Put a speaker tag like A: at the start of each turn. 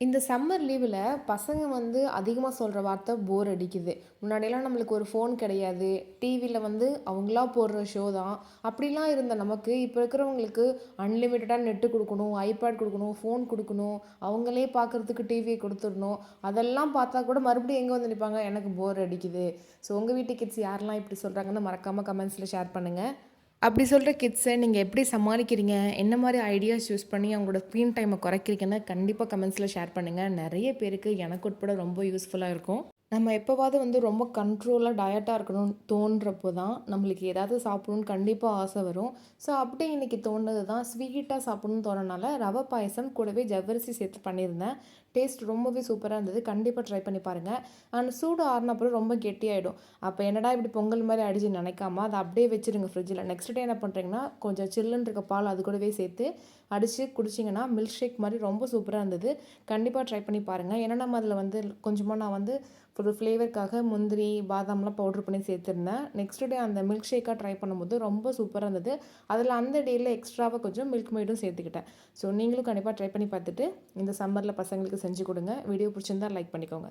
A: இந்த சம்மர் லீவுல பசங்க வந்து அதிகமா சொல்ற வார்த்தை போர் அடிக்குது. முன்னாடிலாம் நம்மளுக்கு ஒரு ஃபோன் கிடையாது. டிவில வந்து அவங்களா போடுற ஷோ தான். அப்படிலாம் இருந்த நமக்கு, இப்ப இருக்கிறவங்களுக்கு அன்லிமிட்டடா நெட்டு குடுக்கணும், ஐபேட் குடுக்கணும், ஃபோன் குடுக்கணும், அவங்களே பார்க்கறதுக்கு டிவிய குடுத்துடணும். அதெல்லாம் பார்த்தா கூட மறுபடியும் எங்க வந்து நிப்பாங்க, எனக்கு போர் அடிக்குது. ஸோ உங்க வீட்டு கிட்ஸ் யாரெல்லாம் இப்படி சொல்றாங்கன்னு மறக்காம கமெண்ட்ஸ்ல ஷேர் பண்ணுங்க. அப்படி சொல்ற கிட்ஸ நீங்க எப்படி சமாளிக்கிறீங்க? என்ன மாரி ஐடியாஸ் யூஸ் பண்ணி அவங்களோட ஸ்க்ரீன் டைம குறைக்கிறீங்கன்னு கண்டிப்பா கமெண்ட்ஸ்ல ஷேர் பண்ணுங்க. நெறைய பேருக்கு எனக்கு உட்பட ரொம்ப யூஸ்ஃபுல்லா இருக்கும். நம்ம எப்போவாவது வந்து ரொம்ப கண்ட்ரோலா டயட்டா இருக்கணும்னு தோன்றப்போ தான், நம்மளுக்கு ஏதாவது சாப்பிடணும்னு கண்டிப்பா ஆசை வரும். ஸோ அப்படி இன்னைக்கு தோணுனது தான் ஸ்வீட்டா சாப்பிடணும்னு தோணுனனால ரவா பாயாசம் கூடவே ஜவ்வரிசி சேர்த்து பண்ணியிருந்தேன். டேஸ்ட் ரொம்பவே சூப்பரா இருந்தது. கண்டிப்பா ட்ரை பண்ணி பாருங்க. அண்ட் சூடு ஆறுன அப்புறம் ரொம்ப கெட்டியாயிடும். அப்போ என்னடா இப்படி பொங்கல் மாரி ஆயிடுச்சுன்னு நினைக்காம, அத அப்படியே வச்சுருங்க ஃப்ரிட்ஜில. நெக்ஸ்ட் டே என்ன பண்ணுறீங்கன்னா, கொஞ்சம் சில்லுன்னு இருக்க பால் அது கூடவே சேர்த்து அடிச்சு குடிச்சிங்கன்னா, மில்க் ஷேக் மாரி ரொம்ப சூப்பரா இருந்தது. கண்டிப்பா ட்ரை பண்ணி பாருங்க. ஏன்னா நம்ம அதில வந்து கொஞ்சமா நான் வந்து ஒரு ஃப்ளேவருக்காக முந்திரி, பாதாம்லாம் பவுடர் பண்ணி சேர்த்துருந்தேன். நெக்ஸ்ட் டே அந்த மில்க் ஷேக்கா ட்ரை பண்ணும்போது ரொம்ப சூப்பரா இருந்தது. அதில அந்த டேல எக்ஸ்ட்ராவா கொஞ்சம் மில்க் மெய்டும் சேர்த்துக்கிட்டேன். ஸோ நீங்களும் கண்டிப்பா ட்ரை பண்ணி பார்த்துட்டு, இந்த சம்மர்ல பசங்களுக்கு செஞ்சு கொடுங்க. வீடியோ பிடிச்சிருந்தா லைக் பண்ணிக்கோங்க.